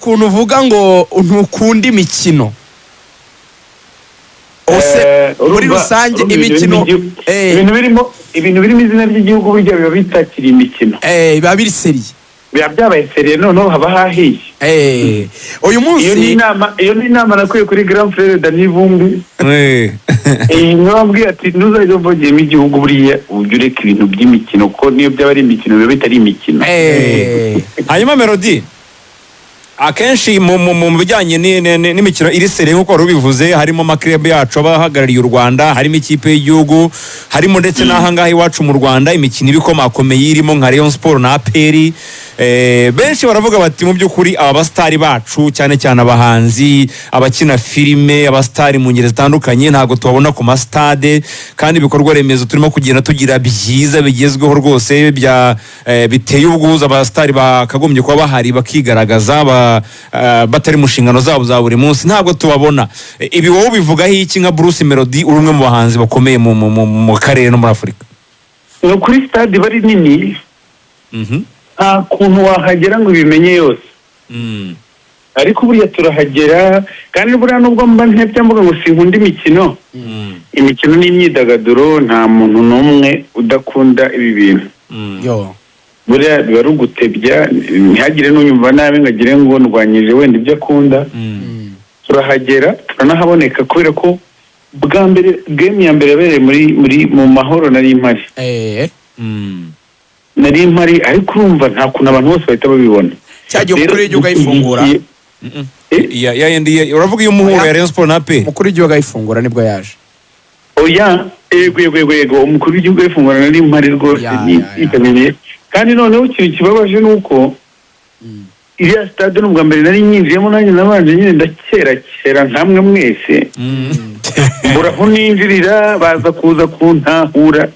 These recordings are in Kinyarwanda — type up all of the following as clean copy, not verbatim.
ukuntu uvuga ngo ntukunda imikino muri rusange imikino ibintu birimo izina ry'igihugu burya biba bitakiri imikino biba biri seriye, biba byabaye seriye, noneho haba hahiye. uyu munsi iyo ni inama nakuye kuri Grand Frere Dani Vumbi mwabwiye ati ntuzajya uvogera igihugu buriya ujye ureka ibintu by'imikino kuko niyo byaba ari imikino biba bitari imikino. hanyuma Melody, akenshi mu bijyanye n'imikino iri seriye nk'uko wari ubivuze, harimo amaklebe yacu aba ahagarariye u Rwanda, harimo ikipe y'igihugu, harimo ndetse n'ahangaha iwacu mu Rwanda imikino ibikomakomeye irimo nka Rayon Sport na APR. Benshi baravuga bati mu by'ukuri aba basitari bacu cyane cyane abahanzi, abakina filime, abasitari mu ngeri zitandukanye ntabwo tubabona ku masitade, kandi ibikorwa remezo turimo kugenda tugira byiza bigezweho rwose biteye ubwuzu. Abasitari bakagombye kuba bahari bakigaragaza batari mu nshingano zabo za buri munsi, ntabwo tubabona. Ibi wowe ubivugaho iki nka Bruce Melody, uri umwe mu bahanzi bakomeye mu karere no muri Afurika? ni kuri stade bari nini, nta kuntu wahagera ngo ubimenye yose, ariko buriya turahagera. kandi buriya nubwo mba ntebya mvuga ngo sinkunda imikino, imikino n'imyidagaduro, nta muntu n'umwe udakunda ibi bintu. buriya biba ari ugutebya, ntihagire n'unyumva nabi ngo agire ngo ndwanyije wenda ibyo akunda. turahagera turanahaboneka kubera ko bwa mbere game ya mbere yabereye mu mahoro nari mpari, ariko urumva nta kuntu abantu bose bahita babibona. cyagiye umukuru w'igihugu ayifungura, uravuga iyo umuhura ya Rayon Sport na APR, umukuru w'igihugu ayifungura nibwo yaje. yego umukuru w'igihugu ayifungura nari mpari rwose yitabiriye. kandi noneho ikintu kibabaje ni uko iriya stade n'ubwa mbere nari nyinjiyemo, nanjye nabanje nyine ndakera nkamwe mwese mburaho ninjirira, baza kuza kuntahura,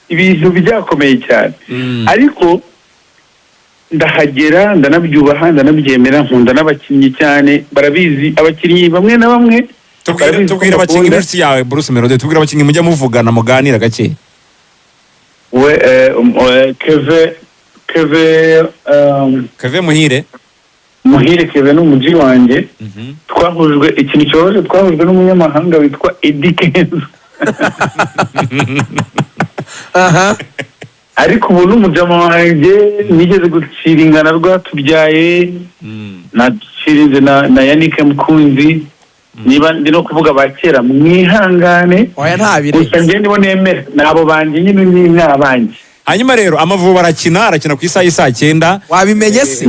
ibintu byakomeye cyane. ariko ndahagera, ndanabyubaha, ndanabyemera, nkunda n'abakinnyi cyane, barabizi abakinnyi bamwe na bamwe. tubwira abakinnyi b'inshuti yawe Bruce Melody, tubwira abakinnyi mujya muvugana muganira gake. Keve Muhire Keve n'umuji wanjye, twahujwe ikintu cyoroshye, twahujwe n'umunyamahanga witwa Eddie Kenzo. ariko ubu n'umujama wanjye nigeze guciringana rwatubyaye, nacirinze na Yannick Mukunzi. niba ndi no kuvuga bakera mwihangane, gusa njye nibo nemera, nabo banjye nyine ni n'abanjye. hanyuma rero Amavubi arakina ku isaha y'isa 9. wabimenye se?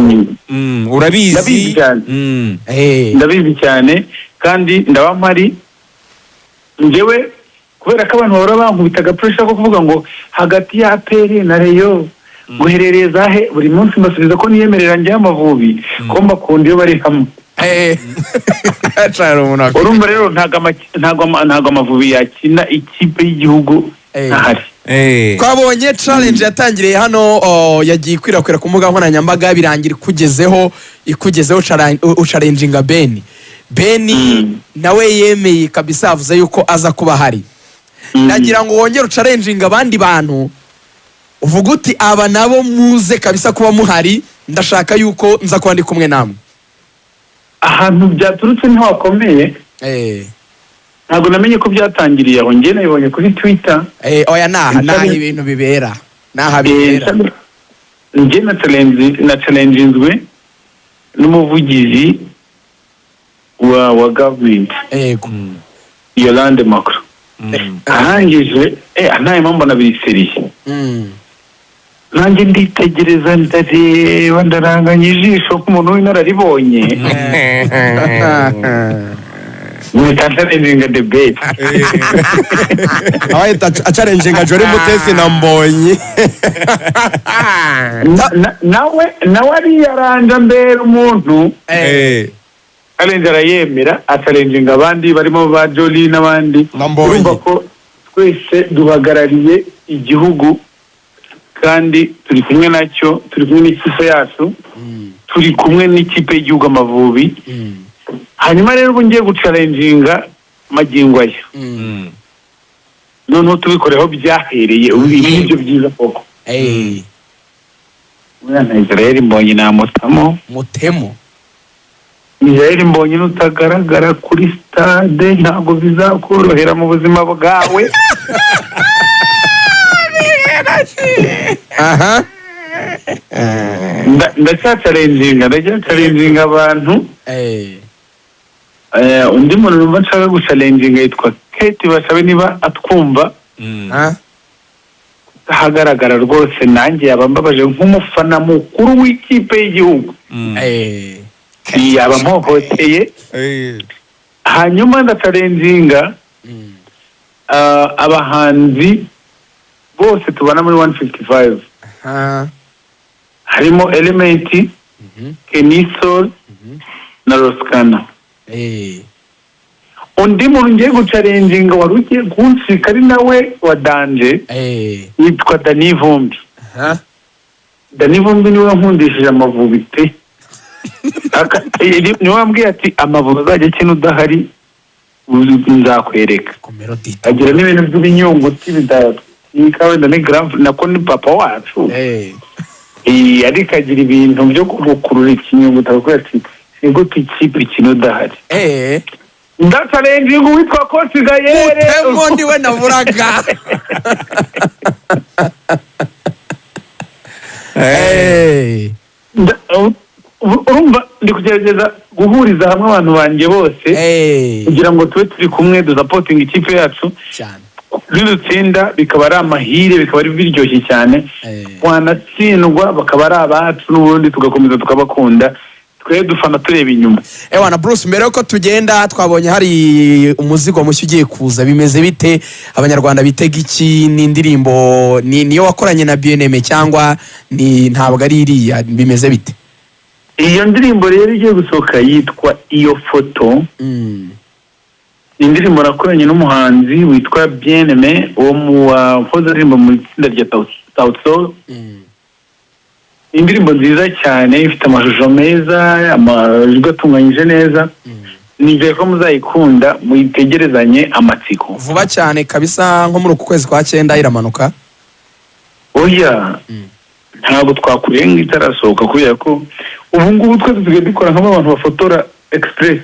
urabizi cyane. ndabizi cyane kandi ndaba mpari njyewe, kubera ko abantu bahora bankubitaga pressure ko kuvuga ngo hagati ya APR na Rayon guherereye zahe, buri munsi mbasubiza ko niyemerera njye Amavubi ko mbakunda iyo bari hamwe. urumva rero ntago Amavubi yakina ikipe y'igihugu ntahari. twabonye challenge yatangiriye hano, yagiye ikwirakwira ku mbuga nkoranyambaga, birangira ikugezeho ucalenjinga Beni nawe yemeye kabisa, avuze yuko aza kuba ahari. nagira ngo wongere ucalenjinga abandi bantu, uvuga uti aba nabo muze kabisa kuba muhari, ndashaka yuko nza kuba ndi kumwe namwe. ahantu byaturutse niho hakomeye, ntabwo namenye ko byatangiriye aho, njye nabibonye kuri Twitter. oya naha ibintu bibera, njye na challengeizwe n'umuvugizi wa government, Yolande Macron. arangije ntaye mpamvu nabiseriye, nanjye nditegereza, ndareba, ndaranganya ijisho k'umuntu w'inararibonye. Mutachalenjinga debate. Awahita achalenjinga Jori Mutesi na Mbonyi. nawe ari yaranja mbere umuntu. Challenge arayemera, achalenjinga abandi barimo ba Joli n'abandi. Urumva ko twese duhagarariye igihugu kandi turi kumwe nacyo, turi kumwe n'ikipe yacu, turi kumwe n'ikipe y'igihugu Amavubi. hanyuma rero ubu ngiye gucalenjinga magingo aya, noneho tubikoreho byahereye ibyo byiza koko. mwana Israel Mbonyi na Mutemo Israel mbonye nutagaragara kuri stade ntabwo bizakorohera mu buzima bwawe. aha ndacyacalenjinga abantu. Undi muntu numva nshaka gucalenjinga yitwa Kate Bashabe, niba atwumva hagaragara rwose nanjye yaba mbabaje nk'umufana mukuru w'ikipe y'igihugu. Yaba mpohoteye. Hanyuma ndacalenjinga abahanzi bose tubana muri 155. Harimo Element, Kenisol na Roskana. Undi muntu ngiye gucalenjinga wari ugiye kunsika ari nawe wa danje yitwa Dani Vumbi. Dani Vumbi niwe nkundishije Amavubi pe. Niwe wambwiye ati Amavubi azajya kino udahari nzakwereka. Agira n'ibintu by'ibinyunguti bidaka wenda ni grand nako ni papa wacu. Ariko agira ibintu byo gukurura ikinyunguti avuga ati ego ikipe kino udahari. Ndacalenjinga witwa Kosi Gayere. Utemo ndiwe navuraga. Urumva ndi kugerageza guhuriza hamwe abantu banjye bose kugira ngo tube turi kumwe dusapotinga ikipe yacu cyane. Nidutsinda bikaba ari amahire, bikaba ari biryoshye cyane. Wanatsindwa bakaba ari abacu n'ubundi tugakomeza tukabakunda. Twe dufana tureba inyuma. Na Bruce, mbere yuko tugenda twabonye hari umuzigo mushya ugiye kuza, bimeze bite? Abanyarwanda bitega iki? Ni indirimbo niyo wakoranye na BNM cyangwa ni ntabwo ari iriya, bimeze bite? Iyo ndirimbo rero igiye gusohoka yitwa Iyo Foto. Indirimbo nakoranye n'umuhanzi witwa BNM wo mu wakoze indirimbo mu itsinda rya South Soul. Indirimbo nziza cyane ifite amashusho meza, amajwi atunganyije neza. Nizeye ko muzayikunda, muyitegerezanye amatsiko. Vuba cyane kabisa, nko muri uku kwezi kwa 9 iramanuka. Oya, ntabwo twakurenga itarasohoka kubera ko ubu ngubu twese tugiye dukora nk'abantu bafotora express.